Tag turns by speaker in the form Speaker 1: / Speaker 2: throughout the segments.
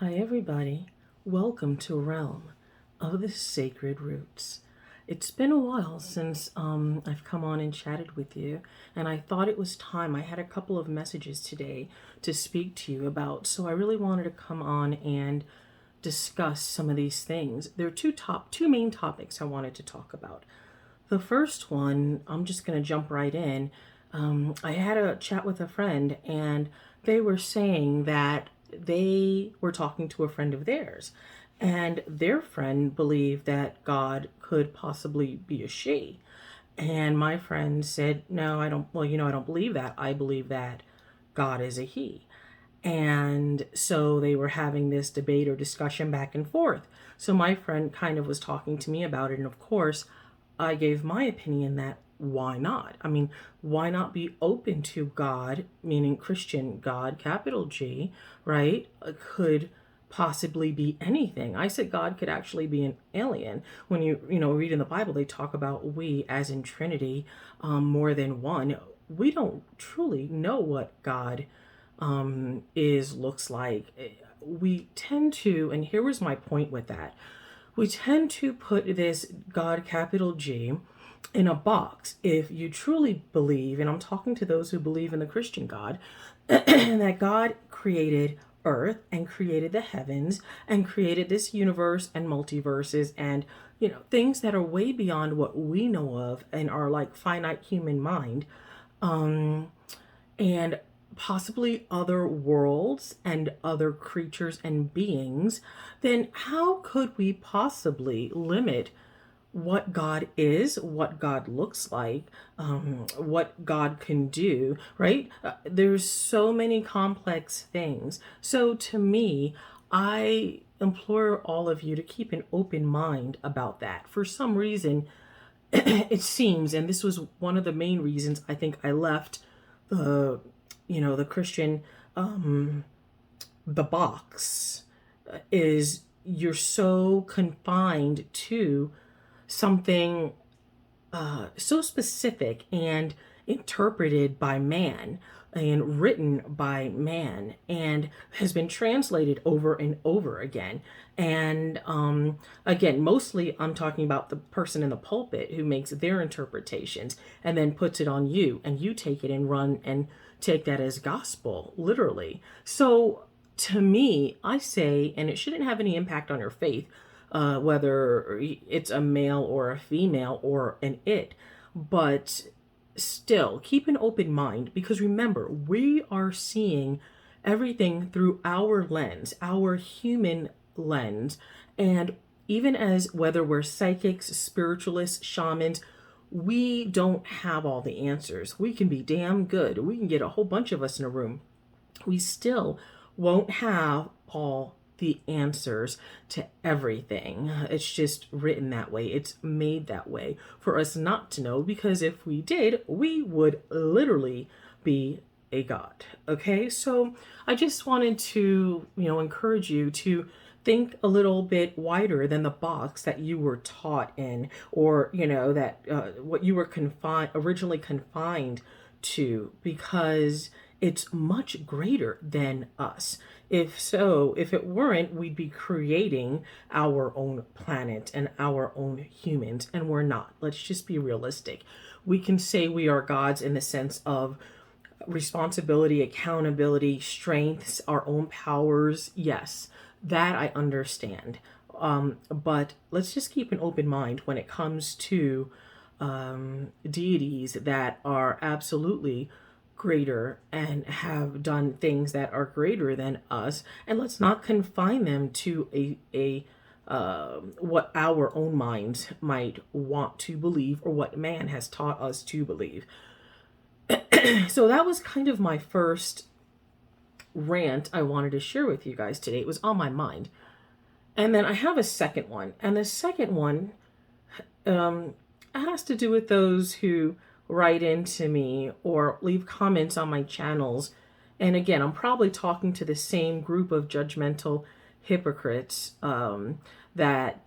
Speaker 1: Hi, everybody. Welcome to Realm of the Sacred Roots. It's been a while since I've come on and chatted with you, and I thought it was time. I had a couple of messages today to speak to you about, so I really wanted to come on and discuss some of these things. There are two main topics I wanted to talk about. The first one, I'm just going to jump right in. I had a chat with a friend, and they were saying that they were talking to a friend of theirs, and their friend believed that God could possibly be a she. And my friend said, no, I don't. Well, I don't believe that. I believe that God is a he. And so they were having this debate or discussion back and forth. So my friend kind of was talking to me about it. And of course, I gave my opinion that why not? I mean, why not be open to God, meaning Christian God, capital G, right? Could possibly be anything. I said God could actually be an alien. When you read in the Bible, they talk about we as in Trinity, more than one. We don't truly know what God looks like. We tend to, and here was my point with that. We tend to put this God, capital G, in a box. If you truly believe, and I'm talking to those who believe in the Christian God, that God created earth and created the heavens and created this universe and multiverses and things that are way beyond what we know of and our like finite human mind, and possibly other worlds and other creatures and beings, then how could we possibly limit what God is, what God looks like, what God can do, right? There's so many complex things. So to me, I implore all of you to keep an open mind about that. For some reason, it seems, and this was one of the main reasons I think I left the Christian, the box, is you're so confined to something so specific and interpreted by man and written by man and has been translated over and over again. And again, mostly I'm talking about the person in the pulpit who makes their interpretations and then puts it on you, and you take it and run and take that as gospel, literally. So to me, I say, and it shouldn't have any impact on your faith, whether it's a male or a female or an it, but still keep an open mind, because remember, we are seeing everything through our lens, our human lens. And even as whether we're psychics, spiritualists, shamans, we don't have all the answers. We can be damn good. We can get a whole bunch of us in a room. We still won't have all the answers to everything. It's just written that way. It's made that way for us not to know, because if we did, we would literally be a god. Okay, so I just wanted to, encourage you to think a little bit wider than the box that you were taught in, or that what you were originally confined to, because it's much greater than us. If it weren't, we'd be creating our own planet and our own humans, and we're not. Let's just be realistic. We can say we are gods in the sense of responsibility, accountability, strengths, our own powers. Yes, that I understand. But let's just keep an open mind when it comes to deities that are absolutely greater and have done things that are greater than us, and let's not confine them to a what our own minds might want to believe or what man has taught us to believe. So that was kind of my first rant I wanted to share with you guys today. It was on my mind. And then I have a second one. And the second one has to do with those who write into me or leave comments on my channels. And again, I'm probably talking to the same group of judgmental hypocrites that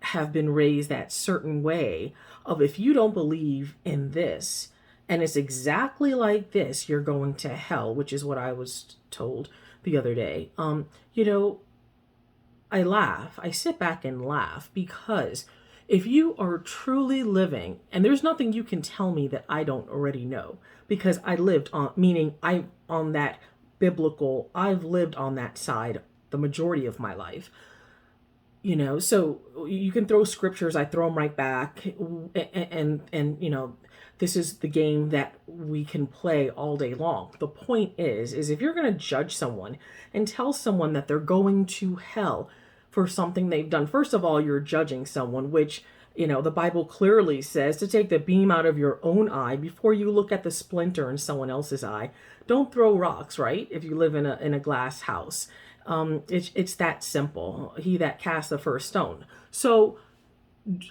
Speaker 1: have been raised that certain way of, if you don't believe in this and it's exactly like this, you're going to hell, which is what I was told the other day. You know, I laugh. I sit back and laugh because if you are truly living, and there's nothing you can tell me that I don't already know, because I lived on, meaning I on that biblical, I've lived on that side the majority of my life. So you can throw scriptures, I throw them right back, and this is the game that we can play all day long. The point is if you're going to judge someone and tell someone that they're going to hell for something they've done, first of all, you're judging someone, which the Bible clearly says to take the beam out of your own eye before you look at the splinter in someone else's eye. Don't throw rocks, right? If you live in a glass house. It's that simple. He that cast the first stone. So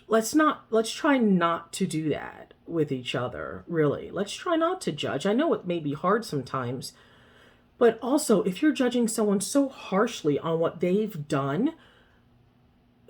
Speaker 1: let's try not to do that with each other, really. Let's try not to judge. I know it may be hard sometimes, but also if you're judging someone so harshly on what they've done,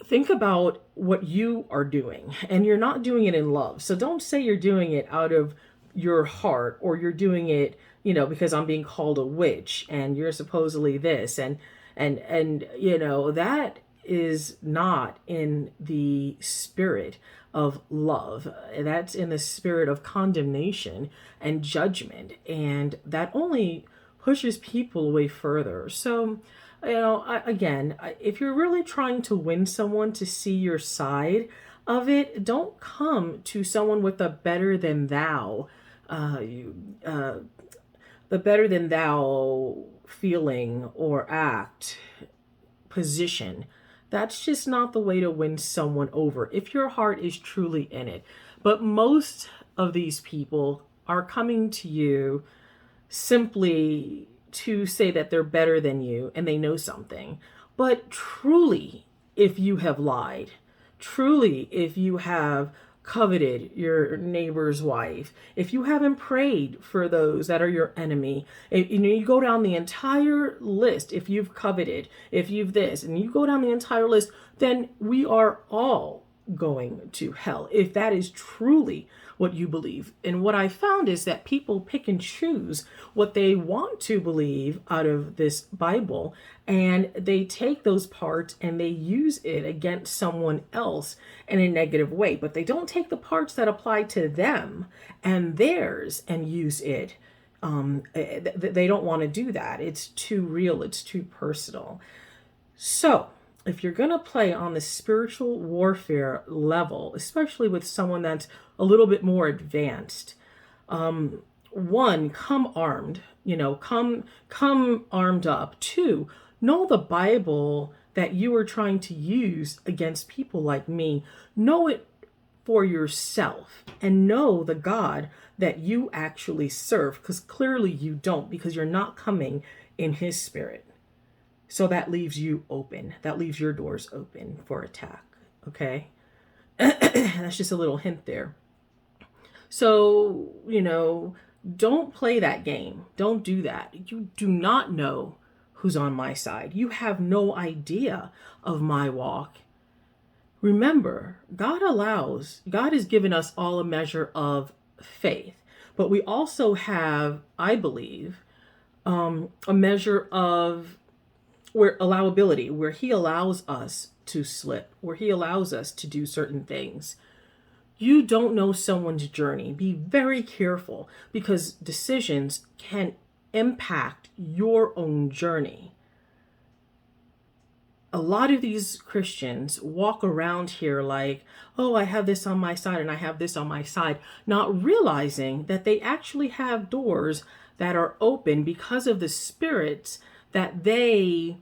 Speaker 1: think about what you are doing, and you're not doing it in love. So don't say you're doing it out of your heart, or you're doing it, because I'm being called a witch and you're supposedly this, and that is not in the spirit of love. That's in the spirit of condemnation and judgment, and that only pushes people away further. So again, if you're really trying to win someone to see your side of it, don't come to someone with a better than thou, the better than thou feeling or act, position. That's just not the way to win someone over if your heart is truly in it. But most of these people are coming to you simply to say that they're better than you and they know something. But truly, if you have lied, truly, if you have coveted your neighbor's wife, if you haven't prayed for those that are your enemy, if, you go down the entire list, if you've coveted, if you've this, and you go down the entire list, then we are all going to hell if that is truly what you believe. And what I found is that people pick and choose what they want to believe out of this Bible, and they take those parts and they use it against someone else in a negative way, but they don't take the parts that apply to them and theirs and use it. They don't want to do that. It's too real. It's too personal. So if you're going to play on the spiritual warfare level, especially with someone that's a little bit more advanced, one, come armed, come armed up. Two, know the Bible that you are trying to use against people like me. Know it for yourself and know the God that you actually serve, because clearly you don't, because you're not coming in his spirit. So that leaves you open. That leaves your doors open for attack. Okay? That's just a little hint there. So, don't play that game. Don't do that. You do not know who's on my side. You have no idea of my walk. Remember, God has given us all a measure of faith, but we also have, I believe, a measure of allowability, where he allows us to slip, where he allows us to do certain things. You don't know someone's journey. Be very careful, because decisions can impact your own journey. A lot of these Christians walk around here like, oh, I have this on my side and I have this on my side, not realizing that they actually have doors that are open because of the spirit that they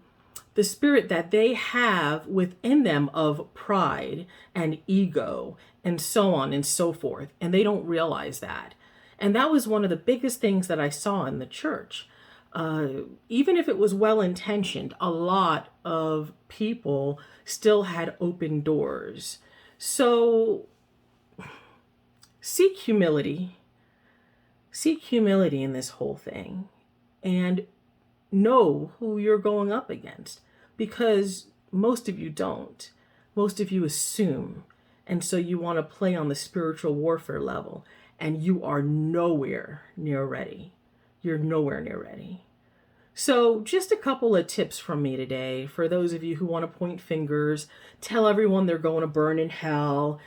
Speaker 1: have within them of pride and ego and so on and so forth. And they don't realize that. And that was one of the biggest things that I saw in the church. Even if it was well-intentioned, a lot of people still had open doors. So seek humility. Seek humility in this whole thing. And know who you're going up against, because most of you don't. Most of you assume. And so you want to play on the spiritual warfare level, and you are nowhere near ready. You're nowhere near ready. So, just a couple of tips from me today for those of you who want to point fingers, tell everyone they're going to burn in hell.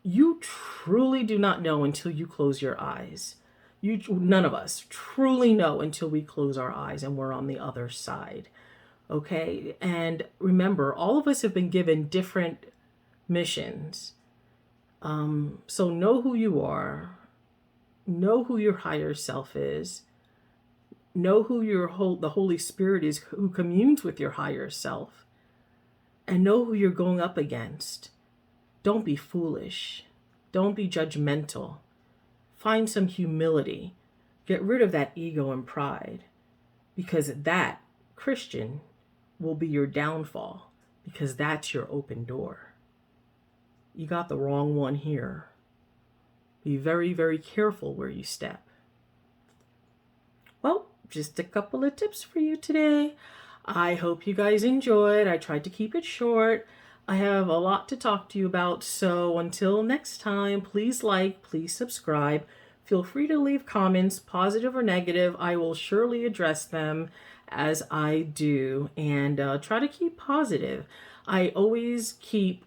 Speaker 1: You truly do not know until you close your eyes. None of us truly know until we close our eyes and we're on the other side. Okay? And remember, all of us have been given different missions. So know who you are, know who your higher self is, know who the Holy Spirit is who communes with your higher self, and know who you're going up against. Don't be foolish. Don't be judgmental. Find some humility. Get rid of that ego and pride, because that, Christian, will be your downfall, because that's your open door. You got the wrong one here. Be very, very careful where you step. Well, just a couple of tips for you today. I hope you guys enjoyed. I tried to keep it short. I have a lot to talk to you about. So until next time, please like, please subscribe. Feel free to leave comments, positive or negative. I will surely address them as I do. And try to keep positive. I always keep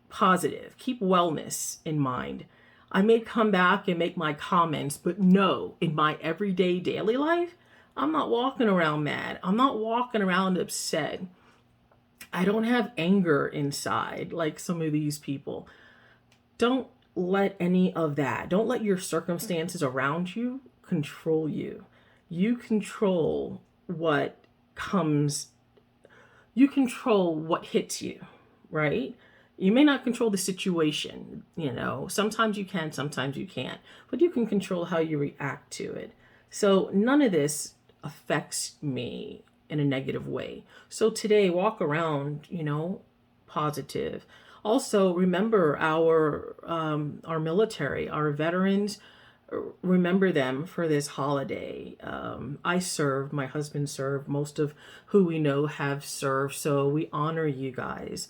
Speaker 1: positive, keep wellness in mind. I may come back and make my comments, but no, in my everyday daily life, I'm not walking around mad. I'm not walking around upset. I don't have anger inside like some of these people. Don't let any of that, don't let your circumstances around you control you. You control what comes, you control what hits you, right? You may not control the situation, sometimes you can, sometimes you can't, but you can control how you react to it. So none of this affects me in a negative way. So today, walk around, positive. Also, remember our military, our veterans. Remember them for this holiday. I served, my husband served, most of who we know have served, so we honor you guys.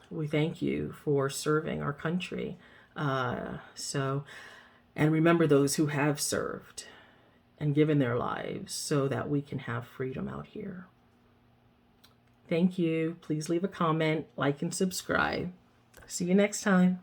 Speaker 1: We thank you for serving our country. And remember those who have served and given their lives so that we can have freedom out here. Thank you. Please leave a comment, like, and subscribe. See you next time.